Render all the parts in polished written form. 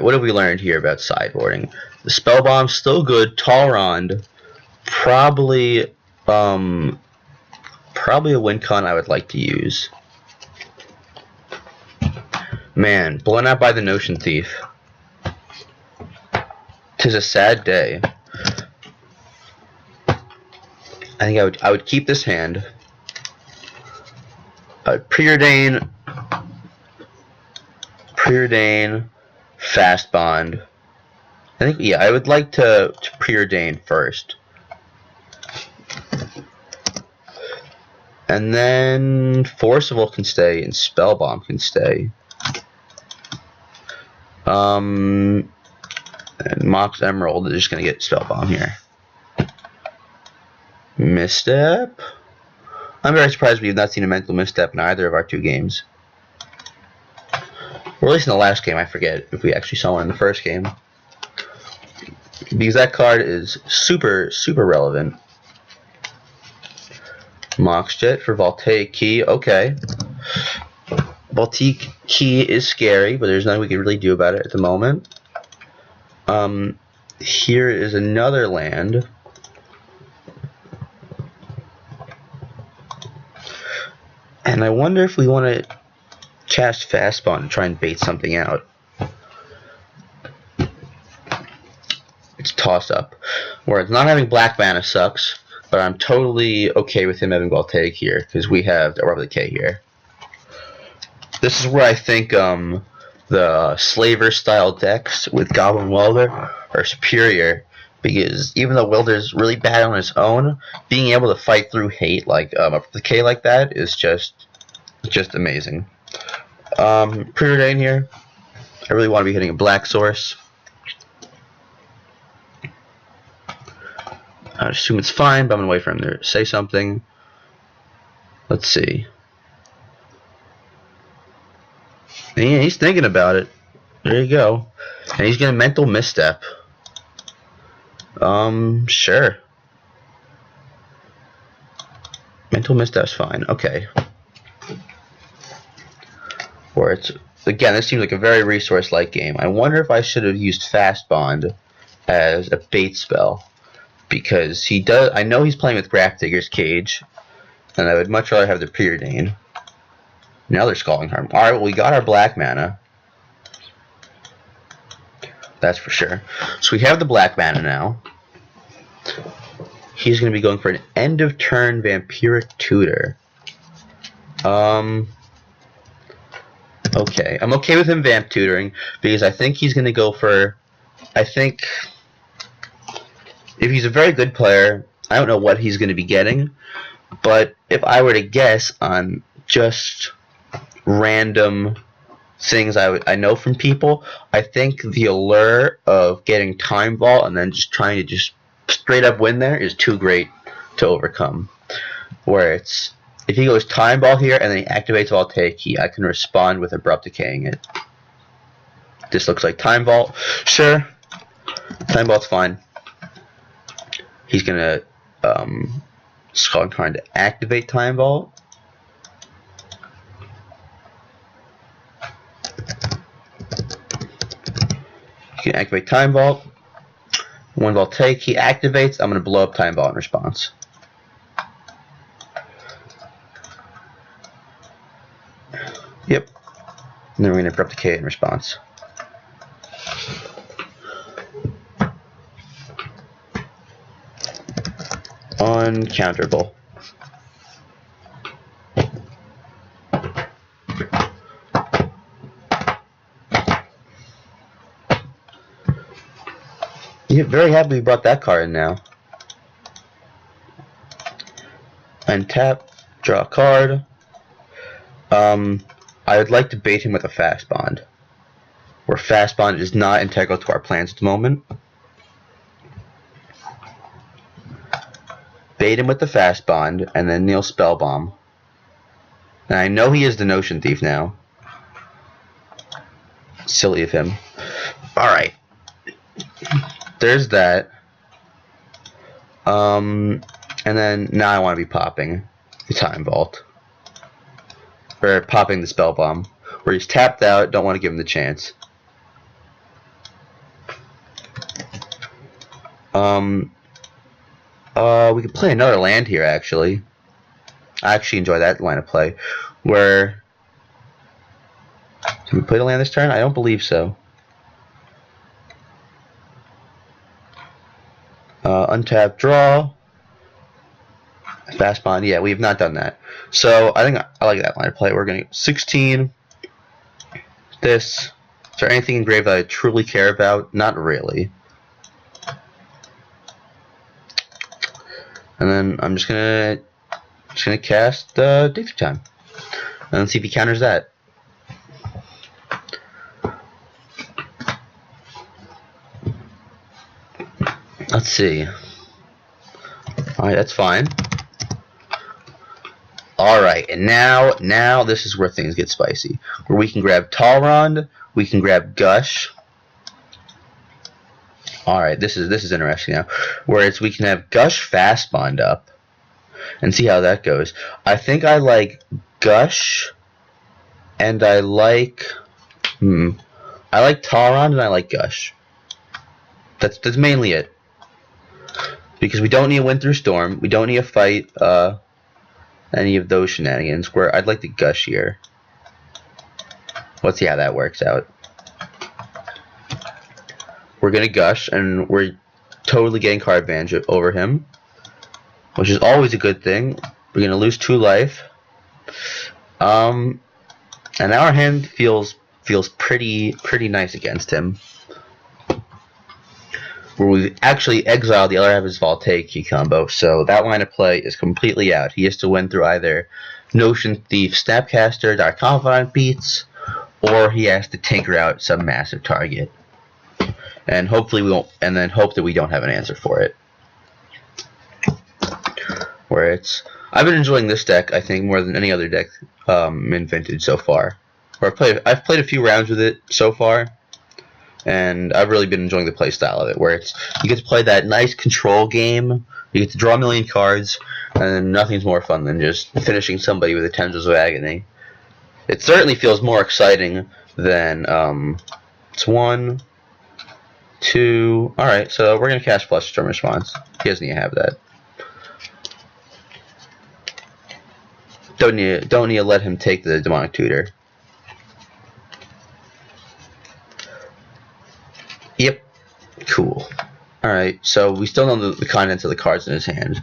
Alright, what have we learned here about sideboarding? The spell bomb's still good. Talrond, probably a win con I would like to use. Man, blown out by the Notion Thief. 'Tis a sad day. I think I would keep this hand. Preordain, Fast Bond. I think, yeah, I would like to preordain first. And then Forcible can stay and Spellbomb can stay. And Mox Emerald is just going to get Spellbomb here. Misstep? I'm very surprised we have not seen a mental misstep in either of our two games. Or at least in the last game, I forget if we actually saw one in the first game. Because that card is super, super relevant. Mox Jet for Voltaic Key, okay. Voltaic Key is scary, but there's nothing we can really do about it at the moment. Here is another land. And I wonder if we want to cast Fast Bond and try and bait something out. It's toss up. Whereas not having black mana sucks, but I'm totally okay with him having Voltaic here because we have the Orb Decay here. This is where I think the Slaver style decks with Goblin Welder are superior, because even though Welder's really bad on his own, being able to fight through hate like decay like that is just amazing. Preordain here. I really want to be hitting a black source. I assume it's fine, but I'm gonna wait for him to say something. Let's see. Yeah, he's thinking about it. There you go. And he's gonna mental misstep. Sure. Mental misstep's fine. Okay. Or it's again, this seems like a very resource-like game. I wonder if I should have used Fast Bond as a bait spell, because he does. I know he's playing with Grafdigger's Cage, and I would much rather have the Preordain. Now they're Scalding Harm. All right, well, we got our black mana. That's for sure. So we have the black mana now. He's going to be going for an end of turn Vampiric Tutor. Okay, I'm okay with him vamp tutoring because I think he's going to go for. I think if he's a very good player, I don't know what he's going to be getting, but if I were to guess on just random things I know from people, I think the allure of getting Time Vault and then just trying to just straight up win there is too great to overcome. Where it's, if he goes Time Ball here and then he activates Voltaic Key, I can respond with Abrupt Decaying it. This looks like Time Vault. Sure, Time Vault's fine. He's gonna Scalding Tarn to activate Time Vault. You can activate Time Vault. When Voltaic Key activates, I'm going to blow up Time Vault in response. Yep. And then we're going to Abrupt Decay in response. Uncounterable. You very happy we brought that card in now. Untap, draw a card. I would like to bait him with a Fast Bond, where Fast Bond is not integral to our plans at the moment. Bait him with the Fast Bond, and then Neil Spellbomb. And I know he is the Notion Thief now. Silly of him. Alright. There's that. And then now I want to be popping the Time Vault. Or popping the Spell Bomb. Where he's tapped out, don't want to give him the chance. We could play another land here, actually. I actually enjoy that line of play. Where... Can we play the land this turn? I don't believe so. Untap, draw. Fast bond. Yeah, we have not done that. So, I think I like that line of play. We're going to 16. This. Is there anything engraved that I truly care about? Not really. And then I'm just gonna cast Dig Through Time, and see if he counters that. Let's see. All right, that's fine. All right, and now this is where things get spicy. Where we can grab Talrond, we can grab Gush. Alright, this is interesting now. Whereas we can have Gush fast bond up and see how that goes. I think I like Gush, and I like Talrond and I like Gush. That's mainly it. Because we don't need a Win Through Storm, we don't need to fight any of those shenanigans. Where I'd like to Gush here. Let's see how that works out. We're going to Gush, and we're totally getting card advantage over him, which is always a good thing. We're going to lose 2 life. And now our hand feels pretty nice against him. Where we've actually exiled the other half of his Voltaic key combo, so that line of play is completely out. He has to win through either Notion Thief, Snapcaster, Dark Confidant beats, or he has to tinker out some massive target. And hopefully we won't, and then hope that we don't have an answer for it. Where I've been enjoying this deck, I think, more than any other deck in Vintage so far. Where I've played a few rounds with it so far, and I've really been enjoying the play style of it. Where you get to play that nice control game, you get to draw a million cards, and nothing's more fun than just finishing somebody with the Tendrils of Agony. It certainly feels more exciting than it's 1, 2. Alright, so we're going to cast Flush Storm Response. He doesn't need to have that. Don't need to let him take the Demonic Tutor. Yep. Cool. Alright, so we still know the contents of the cards in his hand.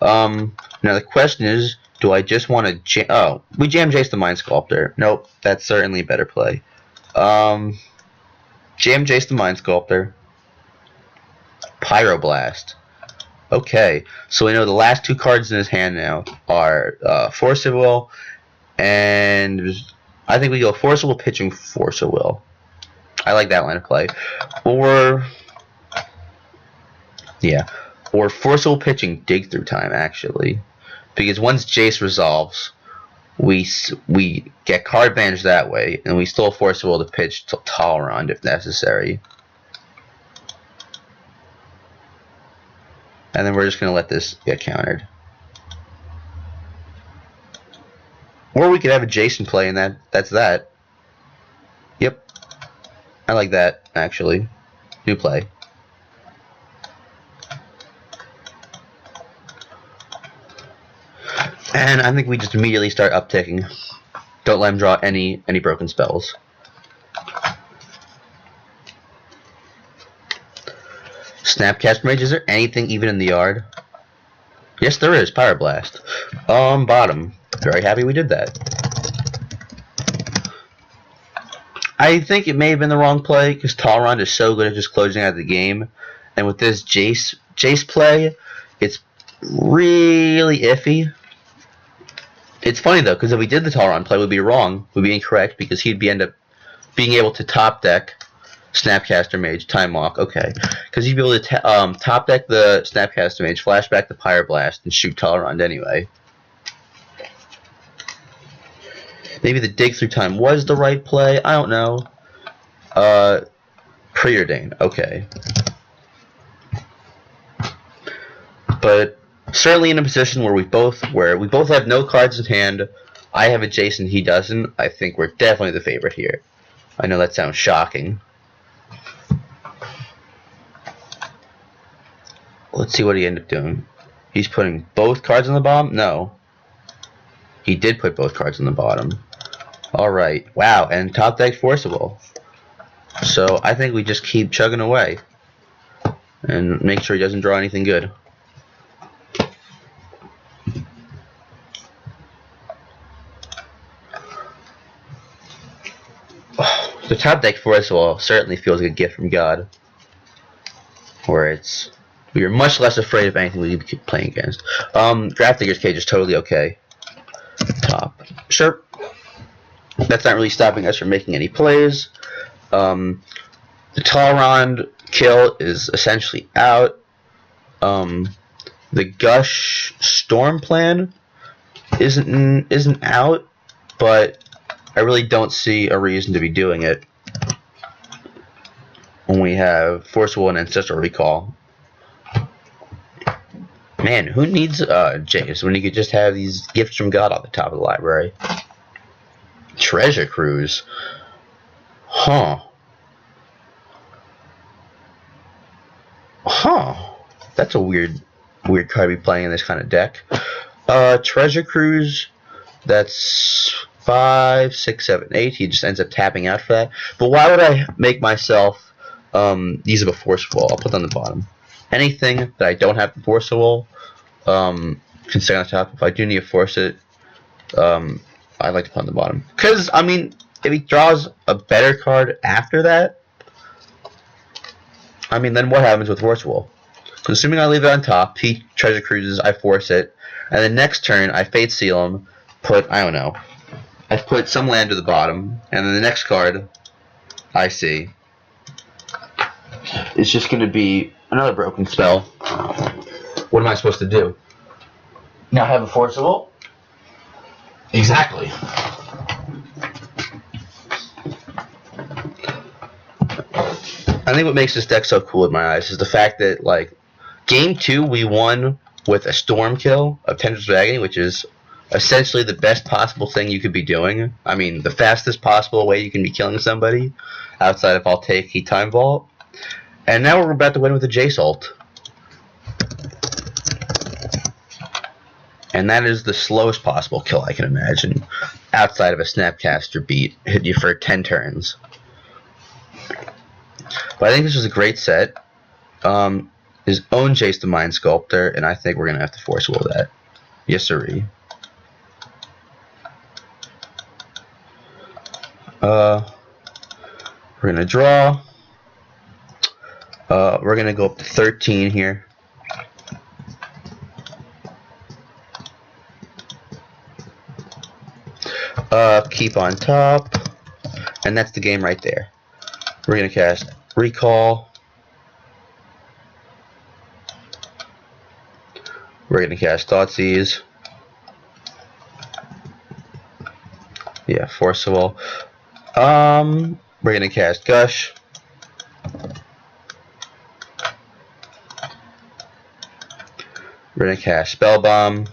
Now the question is, do I just want to jam... Oh, we jam Jace the Mind Sculptor. Nope, that's certainly a better play. Jam Jace the Mind Sculptor. Pyroblast. Okay, so we know the last 2 cards in his hand now are Force of Will, and I think we go Force of Will pitching Force of Will. I like that line of play. Or Force of Will pitching Dig Through Time, actually. Because once Jace resolves, we get card advantage that way, and we still Force of Will to pitch Talrond if necessary. And then we're just going to let this get countered. Or we could have a Jason play, and that's that. Yep. I like that, actually. New play. And I think we just immediately start upticking. Don't let him draw any broken spells. Snapcaster Mage, is there anything even in the yard? Yes, there is. Pyroblast. Bottom. Very happy we did that. I think it may have been the wrong play, because Talrond is so good at just closing out the game. And with this Jace play, it's really iffy. It's funny, though, because if we did the Talrond play, we'd be wrong. We'd be incorrect, because he'd end up being able to top deck Snapcaster Mage, Time Walk, okay. Because he'd be able to top deck the Snapcaster Mage, flashback the Pyroblast, and shoot Talrond anyway. Maybe the Dig Through Time was the right play, I don't know. Preordain, okay. But certainly in a position where we both have no cards in hand, I have a Jason, he doesn't, I think we're definitely the favorite here. I know that sounds shocking. Let's see what he ended up doing. He's putting both cards on the bottom? No. He did put both cards on the bottom. Alright. Wow, and top deck forcible. So I think we just keep chugging away. And make sure he doesn't draw anything good. The top deck forcible certainly feels like a gift from God. Where it's... we are much less afraid of anything we keep playing against. Draft Digger's Cage is totally okay. Top. Sure. That's not really stopping us from making any plays. The Talrond kill is essentially out. The Gush Storm plan isn't out, but I really don't see a reason to be doing it when we have Forcible and Ancestral Recall. Man, who needs Jace when you could just have these gifts from God on the top of the library? Treasure Cruise. Huh. That's a weird card to be playing in this kind of deck. Treasure Cruise, that's 5, 6, 7, 8. He just ends up tapping out for that. But why would I make myself use a Forcible? I'll put on the bottom. Anything that I don't have the Forcible can stay on top. If I do need to force it, I like to put on the bottom. Because, I mean, if he draws a better card after that, I mean, then what happens with Forcible? So assuming I leave it on top, he Treasure Cruises, I force it, and the next turn I Fate Seal him, put, I don't know, I put some land to the bottom, and then the next card I see is just going to be another broken spell. What am I supposed to do? Now have a Forcible? Exactly. I think what makes this deck so cool in my eyes is the fact that, like, Game 2 we won with a Storm kill of Tendrils of Agony, which is essentially the best possible thing you could be doing. I mean, the fastest possible way you can be killing somebody, outside of I'll take Heat Time Vault. And now we're about to win with a Jace ult. And that is the slowest possible kill I can imagine, outside of a Snapcaster beat, hit you for 10 turns. But I think this is a great set. His own Jace the Mind Sculptor, and I think we're going to have to Forcible that. Yes, sirree. We're going to draw. We're going to go up to 13 here. Keep on top. And that's the game right there. We're going to cast Recall. We're going to cast Thoughtseize. Yeah, Forcible. We're going to cast Gush. We're going to cast Spell Bomb.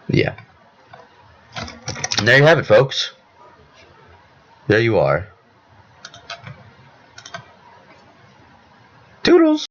Yeah. And there you have it, folks. There you are. Toodles!